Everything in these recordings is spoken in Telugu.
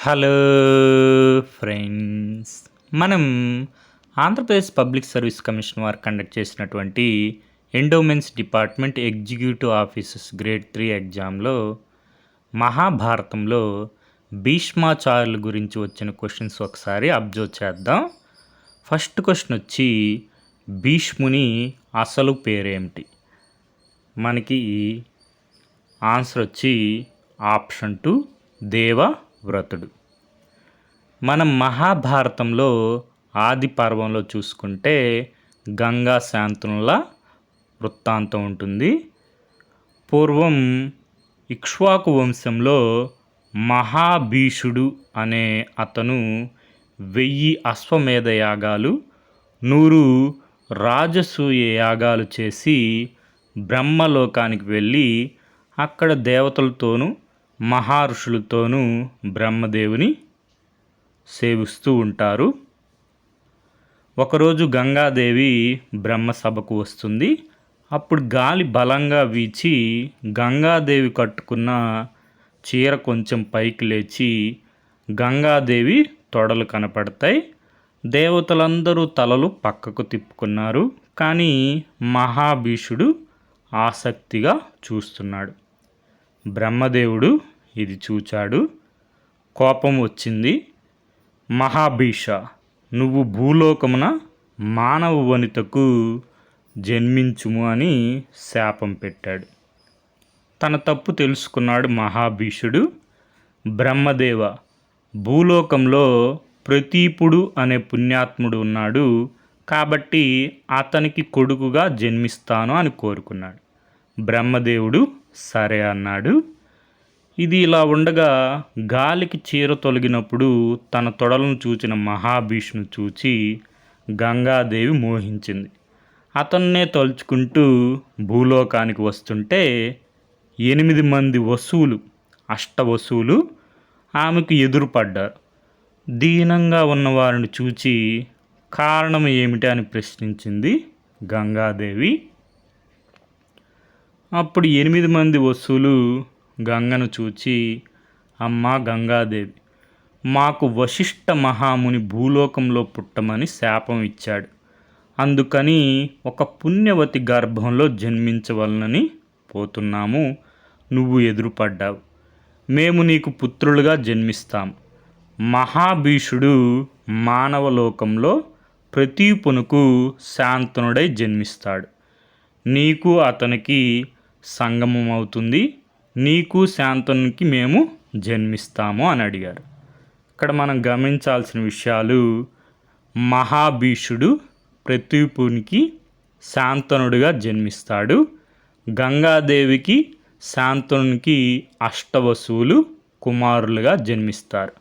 Hello friends. మనం ఆంధ్రప్రదేశ్ పబ్లిక్ సర్వీస్ కమిషన్ వారు కండక్ట్ చేసినటువంటి endowments department executive officers grade 3 ఎగ్జామ్లో మహాభారతంలో భీష్మాచార్యుల గురించి వచ్చిన క్వశ్చన్స్ ఒకసారి అబ్జర్వ్ చేద్దాం. ఫస్ట్ క్వశ్చన్ వచ్చి, భీష్ముని అసలు పేరేమిటి? మనకి ఆన్సర్ వచ్చి ఆప్షన్ 2 దేవవ్రతుడు. మనం మహాభారతంలో ఆది పర్వంలో చూసుకుంటే గంగా శాంతనుల వృత్తాంతం ఉంటుంది. పూర్వం ఇక్ష్వాకు వంశంలో మహాభీషుడు అనే అతను 1000 అశ్వమేధ యాగాలు, 100 రాజసూయ యాగాలు చేసి బ్రహ్మలోకానికి వెళ్ళి అక్కడ దేవతలతోనూ మహర్షులతోనూ బ్రహ్మదేవుని సేవిస్తూ ఉంటారు. ఒకరోజు గంగాదేవి బ్రహ్మసభకు వస్తుంది. అప్పుడు గాలి బలంగా వీచి గంగాదేవి కట్టుకున్న చీర కొంచెం పైకి లేచి గంగాదేవి తొడలు కనపడతాయి. దేవతలందరూ తలలు పక్కకు తిప్పుకున్నారు. కానీ మహాభీషుడు ఆసక్తిగా చూస్తున్నాడు. బ్రహ్మదేవుడు ఇది చూచాడు. కోపం వచ్చింది. మహాభీష, నువ్వు భూలోకమున మానవ వనితకు జన్మించుము అని శాపం పెట్టాడు. తన తప్పు తెలుసుకున్నాడు మహాభీషుడు. బ్రహ్మదేవ, భూలోకంలో ప్రతీపుడు అనే పుణ్యాత్ముడు ఉన్నాడు, కాబట్టి అతనికి కొడుకుగా జన్మిస్తాను అని కోరుకున్నాడు. బ్రహ్మదేవుడు సరే అన్నాడు. ఇది ఇలా ఉండగా గాలికి చీర తొలగినప్పుడు తన తొడలను చూచిన మహాభీష్ను చూచి గంగాదేవి మోహించింది. అతన్నే తలుచుకుంటూ భూలోకానికి వస్తుంటే 8 మంది వసువులు, అష్టవసువులు ఆమెకు ఎదురుపడ్డారు. దీనంగా ఉన్నవారిని చూచి కారణం ఏమిటి అని ప్రశ్నించింది గంగాదేవి. అప్పుడు 8 మంది వసువులు గంగను చూచి, అమ్మా గంగాదేవి, మాకు వశిష్ఠ మహాముని భూలోకంలో పుట్టమని శాపం ఇచ్చాడు. అందుకని ఒక పుణ్యవతి గర్భంలో జన్మించవలనని పోతున్నాము. నువ్వు ఎదురుపడ్డావు. మేము నీకు పుత్రులుగా జన్మిస్తాం. మహాభీషుడు మానవలోకంలో ప్రతీపునకు శాంతనుడై జన్మిస్తాడు. నీకు అతనికి సంగమం అవుతుంది. నీకు శాంతనునికి మేము జన్మిస్తాము అని అడిగారు. ఇక్కడ మనం గమనించాల్సిన విషయాలు, మహాభీషుడు ప్రతీపునికి శాంతనుడిగా జన్మిస్తాడు. గంగాదేవికి శాంతనునికి అష్టవసువులు కుమారులుగా జన్మిస్తారు.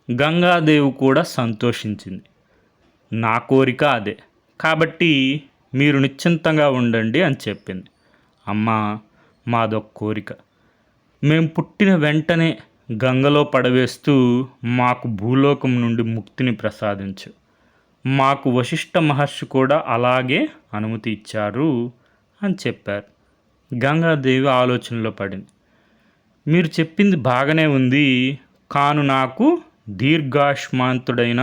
గంగాదేవి కూడా సంతోషించింది. నా కోరిక అదే, కాబట్టి మీరు నిశ్చింతంగా ఉండండి అని చెప్పింది. అమ్మా, మాదొక కోరిక. మేము పుట్టిన వెంటనే గంగలో పడవేస్తూ మాకు భూలోకం నుండి ముక్తిని ప్రసాదించు. మాకు వశిష్ఠ మహర్షి కూడా అలాగే అనుమతి ఇచ్చారు అని చెప్పారు. గంగాదేవి ఆలోచనలో పడింది. మీరు చెప్పింది బాగానే ఉంది, కాను నాకు దీర్ఘాయుష్మాంతుడైన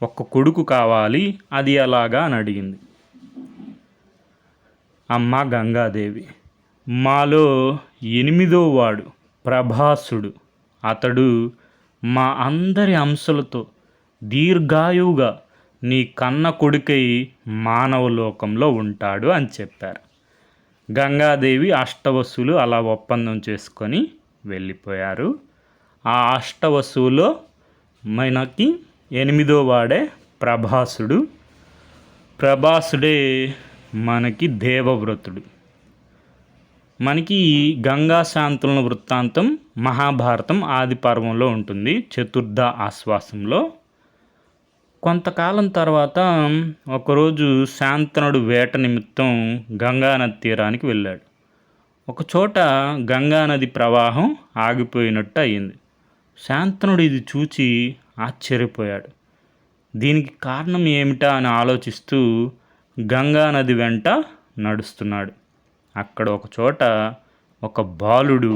ఒక కొడుకు కావాలి, అది ఎలాగా అని అడిగింది. అమ్మ గంగాదేవి, మాలో 8వ వాడు ప్రభాసుడు, అతడు మా అందరి అంశలతో దీర్ఘాయువుగా నీ కన్న కొడుకై మానవలోకంలో ఉంటాడు అని చెప్పారు. గంగాదేవి అష్టవసువులు అలా ఒప్పందం చేసుకొని వెళ్ళిపోయారు. ఆ అష్టవసువులో మనకి 8వ వాడే ప్రభాసుడు. ప్రభాసుడే మనకి దేవవ్రతుడు. మనకి గంగా శాంతనుల వృత్తాంతం మహాభారతం ఆది పర్వంలో ఉంటుంది, చతుర్థ ఆశ్వాసంలో. కొంతకాలం తర్వాత ఒకరోజు శాంతనుడు వేట నిమిత్తం గంగానది తీరానికి వెళ్ళాడు. ఒకచోట గంగానది ప్రవాహం ఆగిపోయినట్టు అయింది. శాంతనుడు ఇది చూచి ఆశ్చర్యపోయాడు. దీనికి కారణం ఏమిటా అని ఆలోచిస్తూ గంగానది వెంట నడుస్తున్నాడు. అక్కడ ఒక చోట ఒక బాలుడు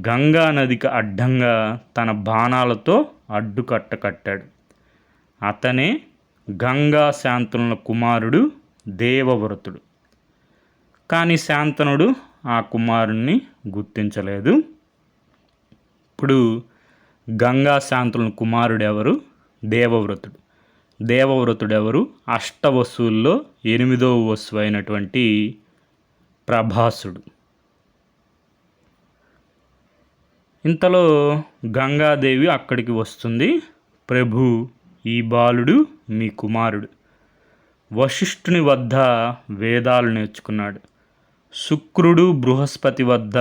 గంగా నదికి అడ్డంగా తన బాణాలతో అడ్డుకట్ట కట్టాడు. అతనే గంగా శాంతనుల కుమారుడు దేవవ్రతుడు. కానీ శాంతనుడు ఆ కుమారుణ్ణి గుర్తించలేదు. ఇప్పుడు గంగా శాంతనుల కుమారుడు ఎవరు? దేవవ్రతుడు. దేవవ్రతుడు ఎవరు? అష్టవసువుల్లో 8వ వసువు అయినటువంటి ప్రభాసుడు. ఇంతలో గంగాదేవి అక్కడికి వస్తుంది. ప్రభు, ఈ బాలుడు మీ కుమారుడు. వశిష్ఠుని వద్ద వేదాలు నేర్చుకున్నాడు. శుక్రుడు బృహస్పతి వద్ద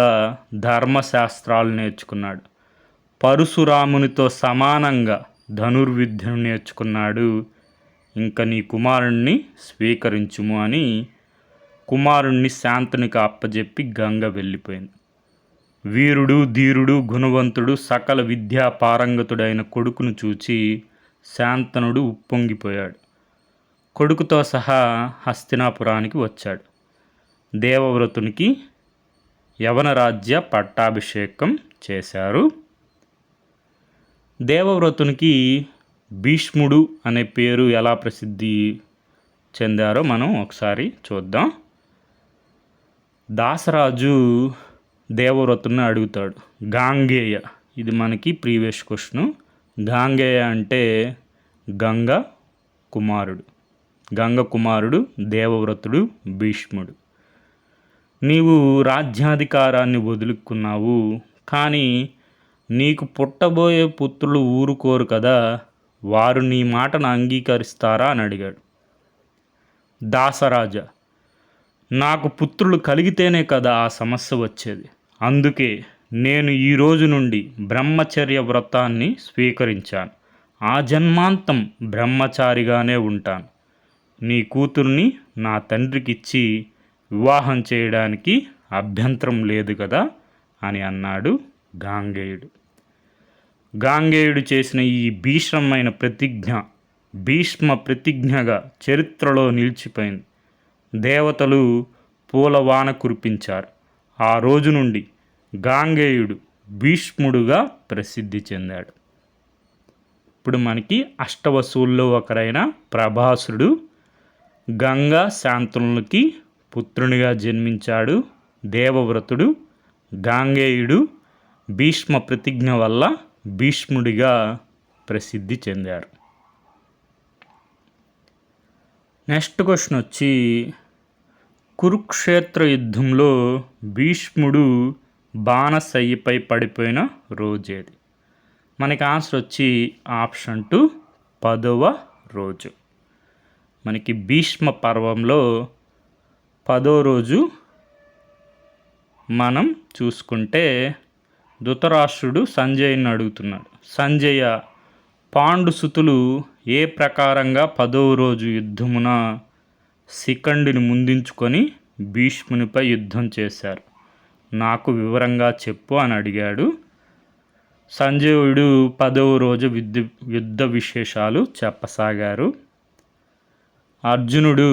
ధర్మశాస్త్రాలు నేర్చుకున్నాడు. పరశురామునితో సమానంగా ధనుర్విద్యను నేర్చుకున్నాడు. ఇంకా నీ కుమారుణ్ణి స్వీకరించుము అని కుమారుణ్ణి శాంతనికి అప్పజెప్పి గంగ వెళ్ళిపోయింది. వీరుడు, ధీరుడు, గుణవంతుడు, సకల విద్యా పారంగతుడైన కొడుకును చూచి శాంతనుడు ఉప్పొంగిపోయాడు. కొడుకుతో సహా హస్తినాపురానికి వచ్చాడు. దేవవ్రతునికి యవనరాజ్య పట్టాభిషేకం చేశారు. దేవవ్రతునికి భీష్ముడు అనే పేరు ఎలా ప్రసిద్ధి చెందారో మనం ఒకసారి చూద్దాం. దాసరాజు దేవవ్రతుని అడుగుతాడు, గాంగేయ, ఇది మనకి ప్రీవియస్ క్వశ్చన్. గాంగేయ అంటే గంగ కుమారుడు. గంగ కుమారుడు దేవవ్రతుడు భీష్ముడు. నీవు రాజ్యాధికారాన్ని వదులుకున్నావు, కానీ నీకు పుట్టబోయే పుత్రులు ఊరుకోరు కదా, వారు నీ మాటను అంగీకరిస్తారా అని అడిగాడు. దాసరాజ, నాకు పుత్రులు కలిగితేనే కదా ఆ సమస్య వచ్చేది. అందుకే నేను ఈ రోజు నుండి బ్రహ్మచర్య వ్రతాన్ని స్వీకరించాను. ఆ జన్మాంతం బ్రహ్మచారిగానే ఉంటాను. నీ కూతుర్ని నా తండ్రికిచ్చి వివాహం చేయడానికి అభ్యంతరం లేదు కదా అని అన్నాడు గాంగేయుడు. గాంగేయుడు చేసిన ఈ భీష్మమైన ప్రతిజ్ఞ భీష్మ ప్రతిజ్ఞగా చరిత్రలో నిలిచిపోయింది. దేవతలు పూలవాన కురిపించారు. ఆ రోజు నుండి గాంగేయుడు భీష్ముడుగా ప్రసిద్ధి చెందాడు. ఇప్పుడు మనకి అష్టవసువుల్లో ఒకరైన ప్రభాసుడు గంగా శాంతనులకి పుత్రునిగా జన్మించాడు. దేవవ్రతుడు గాంగేయుడు భీష్మ ప్రతిజ్ఞ వల్ల భీష్ముడిగా ప్రసిద్ధి చెందారు. నెక్స్ట్ క్వశ్చన్ వచ్చి, కురుక్షేత్ర యుద్ధంలో భీష్ముడు బాణశయ్యపై పడిపోయిన రోజేది? మనకి ఆన్సర్ వచ్చి ఆప్షన్ 2 10వ రోజు. మనకి భీష్మ పర్వంలో 10వ రోజు మనం చూసుకుంటే ధృతరాష్ట్రుడు సంజయుని అడుగుతున్నాడు, సంజయ, పాండుసుతులు ఏ ప్రకారంగా 10వ రోజు యుద్ధమున శిఖండిని ముందించుకొని భీష్మునిపై యుద్ధం చేశారు, నాకు వివరంగా చెప్పు అని అడిగాడు. సంజయుడు 10వ రోజు యుద్ధ విశేషాలు చెప్పసాగారు. అర్జునుడు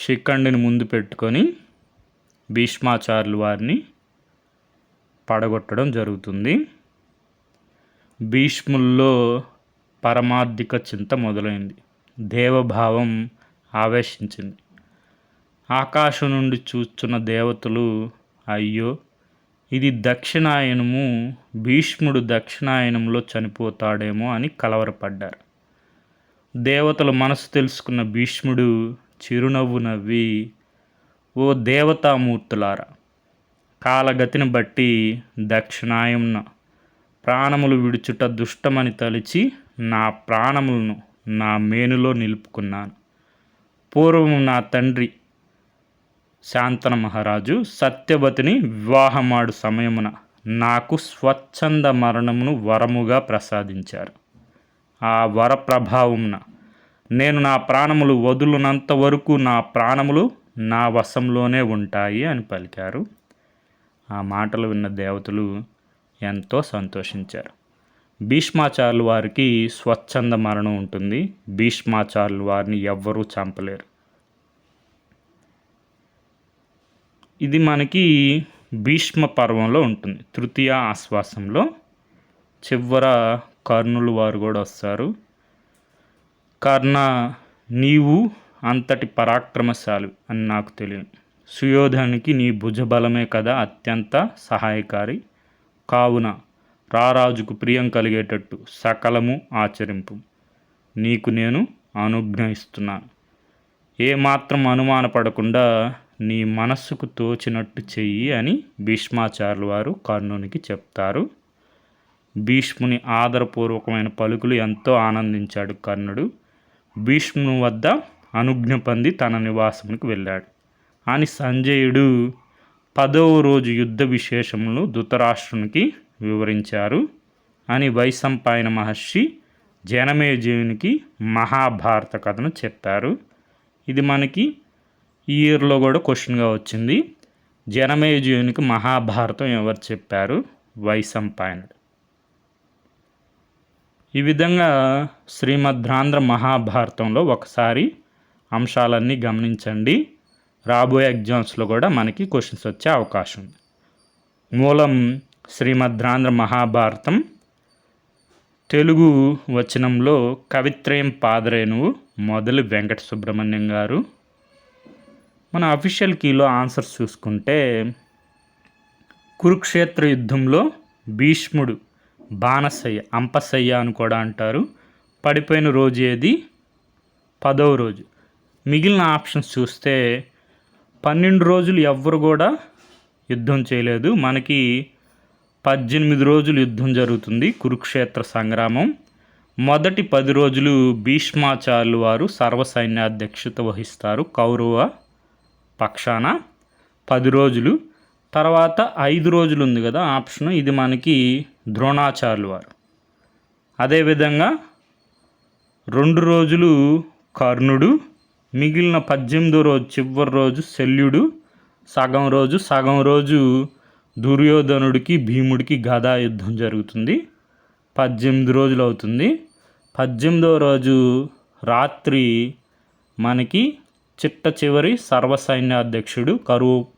శిఖండిని ముందు పెట్టుకొని భీష్మాచార్యుల వారిని పడగొట్టడం జరుగుతుంది. భీష్ముల్లో పరమార్థిక చింత మొదలైంది. దేవభావం ఆవేశించింది. ఆకాశం నుండి చూస్తున్న దేవతలు, అయ్యో ఇది దక్షిణాయనము, భీష్ముడు దక్షిణాయనంలో చనిపోతాడేమో అని కలవరపడ్డారు. దేవతల మనసు తెలుసుకున్న భీష్ముడు చిరునవ్వు నవ్వి, ఓ దేవతామూర్తులారా, కాలగతిని బట్టి దక్షిణాయమున ప్రాణములు విడుచుట దుష్టమని తలిచి నా ప్రాణములను నా మేనులో నిలుపుకున్నాను. పూర్వము నా తండ్రి శాంతన మహారాజు సత్యవతిని వివాహమాడు సమయమున నాకు స్వచ్ఛంద మరణమును వరముగా ప్రసాదించారు. ఆ వర ప్రభావమున నేను నా ప్రాణములు వదులునంత వరకు నా ప్రాణములు నా వశంలోనే ఉంటాయి అని పలికారు. ఆ మాటలు విన్న దేవతలు ఎంతో సంతోషించారు. భీష్మాచార్యుల వారికి స్వచ్ఛంద మరణం ఉంటుంది. భీష్మాచార్యుల వారిని ఎవ్వరూ చంపలేరు. ఇది మనకి భీష్మ పర్వంలో ఉంటుంది. తృతీయ ఆశ్వాసంలో చివర కర్ణులు వారు కూడా వస్తారు. కర్ణ, నీవు అంతటి పరాక్రమశాలి అని నాకు తెలియదు. సుయోధనునికి నీ భుజబలమే కదా అత్యంత సహాయకారి. కావున రారాజుకు ప్రియం కలిగేటట్టు సకలము ఆచరింపు. నీకు నేను అనుజ్ఞయిస్తున్నాను. ఏమాత్రం అనుమానపడకుండా నీ మనస్సుకు తోచినట్టు చెయ్యి అని భీష్మాచార్యుల వారు కర్ణునికి చెప్తారు. భీష్ముని ఆదరపూర్వకమైన పలుకులు ఎంతో ఆనందించాడు కర్ణుడు. భీష్ముని వద్ద అనుజ్ఞ పొంది తన నివాసమునికి వెళ్ళాడు అని సంజయుడు 10వ రోజు యుద్ధ విశేషములు ధృతరాష్ట్రునికి వివరించారు అని వైశంపాయన మహర్షి జనమేజయునికి మహాభారత కథను చెప్పారు. ఇది మనకి ఈ ఇయర్లో కూడా క్వశ్చన్గా వచ్చింది. జనమేజయునికి మహాభారతం ఎవరు చెప్పారు? వైశంపాయనుడు. ఈ విధంగా శ్రీమద్రాంధ్ర మహాభారతంలో ఒకసారి అంశాలన్నీ గమనించండి. రాబోయే ఎగ్జామ్స్లో కూడా మనకి క్వశ్చన్స్ వచ్చే అవకాశం ఉంది. మూలం శ్రీమద్రాంధ్ర మహాభారతం. తెలుగు వచనంలో కవిత్రయం పాదరేణువు మొదలు వెంకట సుబ్రహ్మణ్యం గారు. మన అఫీషియల్ కీలో ఆన్సర్స్ చూసుకుంటే కురుక్షేత్ర యుద్ధంలో భీష్ముడు బాణసయ్య, అంపసయ్య అని కూడా అంటారు, పడిపోయిన రోజు ఏది? 10వ రోజు. మిగిలిన ఆప్షన్స్ చూస్తే 12 రోజులు ఎవ్వరు కూడా యుద్ధం చేయలేదు. మనకి 18 రోజులు యుద్ధం జరుగుతుంది కురుక్షేత్ర సంగ్రామం. మొదటి 10 రోజులు భీష్మాచార్యులు వారు సర్వసైన్యాధ్యక్షత వహిస్తారు కౌరవ పక్షాన 10 రోజులు. తర్వాత 5 రోజులు ఉంది కదా ఆప్షన్, ఇది మనకి ద్రోణాచార్యులు వారు. అదేవిధంగా 2 రోజులు కర్ణుడు, మిగిలిన 18వ రోజు చివరి రోజు శల్యుడు, సగం రోజు దుర్యోధనుడికి భీముడికి గదా యుద్ధం జరుగుతుంది. 18 రోజులు అవుతుంది. 18వ రోజు రాత్రి మనకి చిట్ట చివరి సర్వసైన్యాధ్యక్షుడు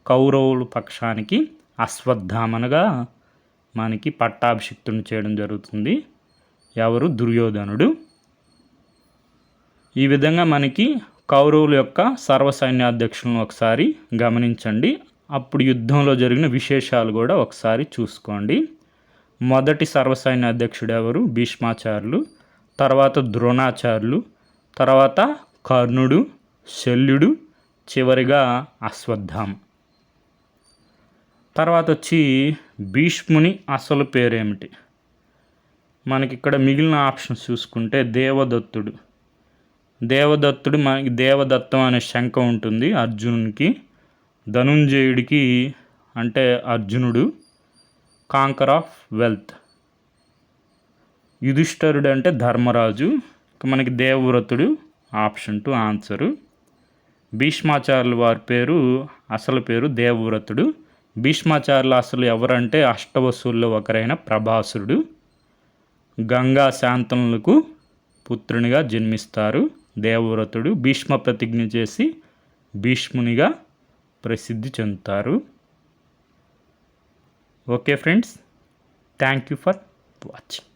కౌరవుల పక్షానికి అశ్వత్థామనగా మనకి పట్టాభిషిక్తుని చేయడం జరుగుతుంది. ఎవరు? దుర్యోధనుడు. ఈ విధంగా మనకి కౌరవుల యొక్క సర్వసైన్యాధ్యక్షులను ఒకసారి గమనించండి. అప్పుడు యుద్ధంలో జరిగిన విశేషాలు కూడా ఒకసారి చూసుకోండి. మొదటి సర్వసైన్యాధ్యక్షుడు ఎవరు? భీష్మాచార్యులు. తర్వాత ద్రోణాచార్యులు, తర్వాత కర్ణుడు, శల్యుడు, చివరిగా అశ్వత్థామ. తర్వాత వచ్చి భీష్ముని అసలు పేరేమిటి? మనకి ఇక్కడ మిగిలిన ఆప్షన్స్ చూసుకుంటే దేవదత్తుడు. మనకి దేవదత్తం అనే శంఖ ఉంటుంది అర్జునునికి. ధనుంజయుడికి అంటే అర్జునుడు కాంకర్ ఆఫ్ వెల్త్. యుధిష్ఠరుడు అంటే ధర్మరాజు. మనకి దేవవ్రతుడు ఆప్షన్ 2 ఆన్సరు. భీష్మాచార్యుల వారి అసలు పేరు దేవవ్రతుడు. భీష్మాచార్యులు అసలు ఎవరంటే అష్టవసుల్లో ఒకరైన ప్రభాసురుడు. గంగా శాంతనులకు పుత్రునిగా జన్మిస్తారు దేవవ్రతుడు. భీష్మ ప్రతిజ్ఞ చేసి భీష్మునిగా ప్రసిద్ధి చెందుతారు. Okay friends, thank you for watching.